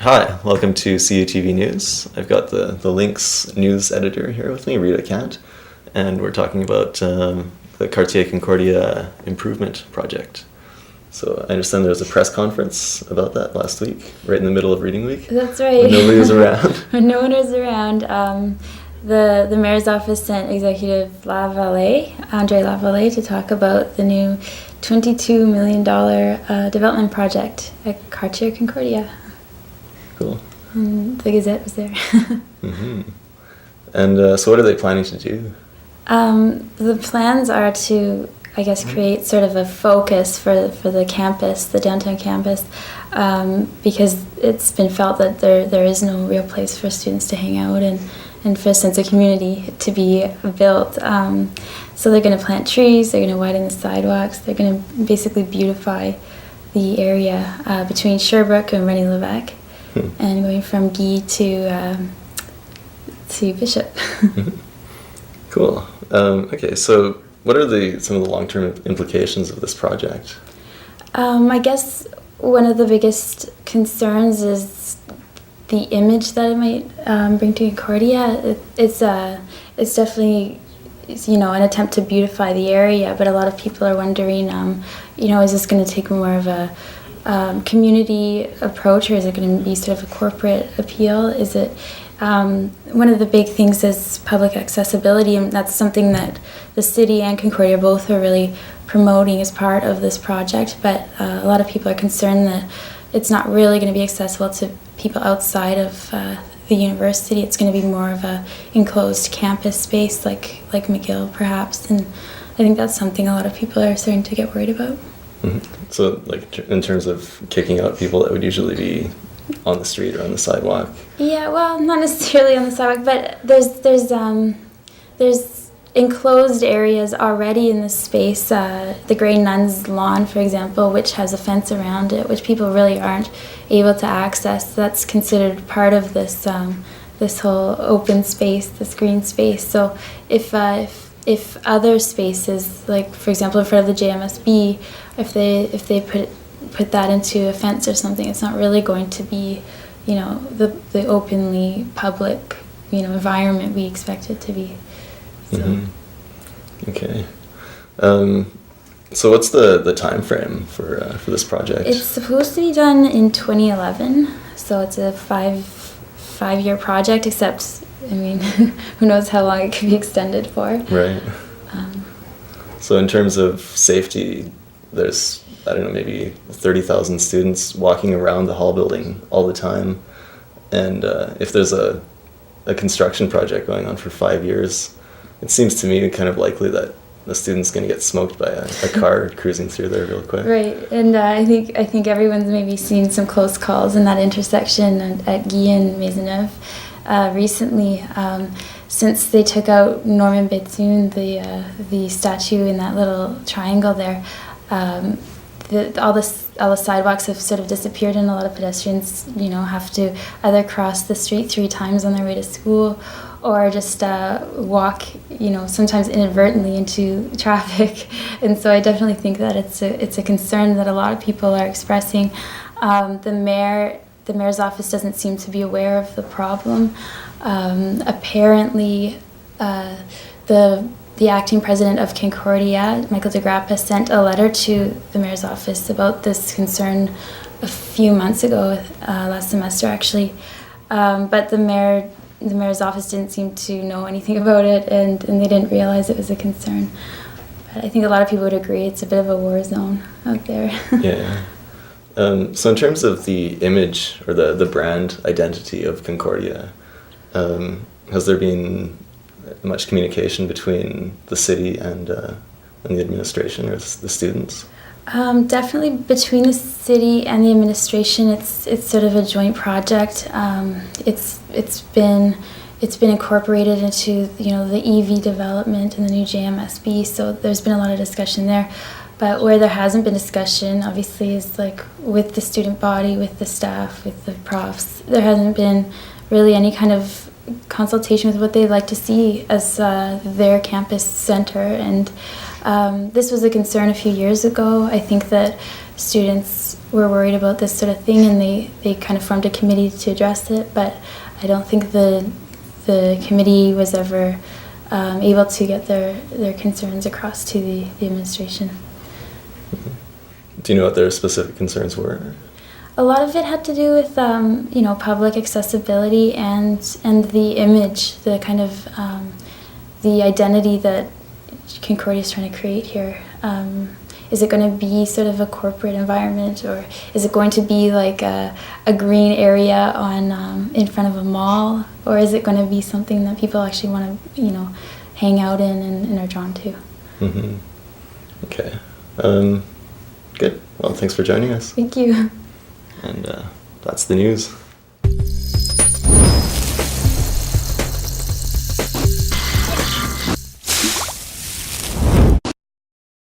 Hi, welcome to CUTV News. I've got the Links news editor here with me, Rita Cant, and we're talking about the Cartier Concordia improvement project. So I understand there was a press conference about that last week, right in the middle of reading week. That's right. When nobody was around. When no one was around, the mayor's office sent Executive Andre Lavallee, to talk about the new $22 million development project at Quartier Concordia. Cool. And the Gazette was there. Mm-hmm. And so what are they planning to do? The plans are to, I guess, create sort of a focus for the campus, the downtown campus, because it's been felt that there is no real place for students to hang out and for a sense of community to be built. So they're going to plant trees, they're going to widen the sidewalks, they're going to basically beautify the area between Sherbrooke and Rennie Levesque, and going from Guy to Bishop. Cool. Okay, so what are some of the long-term implications of this project? I guess one of the biggest concerns is the image that it might bring to Concordia. It's definitely, an attempt to beautify the area, but a lot of people are wondering, is this going to take more of a community approach, or is it going to be sort of a corporate appeal? Is it one of the big things is public accessibility, and that's something that the city and Concordia both are really promoting as part of this project, but a lot of people are concerned that it's not really going to be accessible to people outside of the university. It's going to be more of a enclosed campus space like McGill perhaps, and I think that's something a lot of people are starting to get worried about. Mm-hmm. So in terms of kicking out people that would usually be on the street or on the sidewalk? Yeah, well, not necessarily on the sidewalk, but there's enclosed areas already in this space. The Grey Nuns lawn, for example, which has a fence around it, which people really aren't able to access. That's considered part of this this whole open space, this green space. So if other spaces, like for example in front of the JMSB, if they put that into a fence or something, it's not really going to be, the openly public, environment we expect it to be. So. Mm-hmm. Okay. So what's the time frame for this project? It's supposed to be done in 2011, so it's a five-year project, except, who knows how long it could be extended for. Right. So in terms of safety, there's, maybe 30,000 students walking around the hall building all the time. And if there's a construction project going on for 5 years, it seems to me kind of likely that the student's going to get smoked by a car cruising through there real quick. Right, and I think everyone's maybe seen some close calls in that intersection at Guy and Maisonneuve recently. Since they took out Norman Bethune, the statue in that little triangle there, all the sidewalks have sort of disappeared, and a lot of pedestrians, have to either cross the street 3 times on their way to school, or just walk, sometimes inadvertently into traffic. And so I definitely think that it's a concern that a lot of people are expressing. The mayor's office doesn't seem to be aware of the problem. Apparently, the acting president of Concordia, Michael DeGrappa, sent a letter to the mayor's office about this concern a few months ago, last semester actually. But the mayor's office didn't seem to know anything about it, and they didn't realize it was a concern. But I think a lot of people would agree it's a bit of a war zone out there. Yeah. So in terms of the image or the brand identity of Concordia, has there been much communication between the city and the administration or the students? Definitely between the city and the administration, it's sort of a joint project. It's been incorporated into the EV development and the new JMSB, so there's been a lot of discussion there. But where there hasn't been discussion, obviously, is like with the student body, with the staff, with the profs. There hasn't been really any kind of consultation with what they'd like to see as their campus center, and this was a concern a few years ago. I think that students were worried about this sort of thing, and they kind of formed a committee to address it, but I don't think the committee was ever able to get their concerns across to the administration. Do you know what their specific concerns were? A lot of it had to do with public accessibility and the image, the kind of the identity that Concordia is trying to create here. Is it going to be sort of a corporate environment, or is it going to be like a green area on in front of a mall, or is it going to be something that people actually want to hang out in and are drawn to? Mm-hmm. Okay. Good. Well, thanks for joining us. Thank you. And that's the news.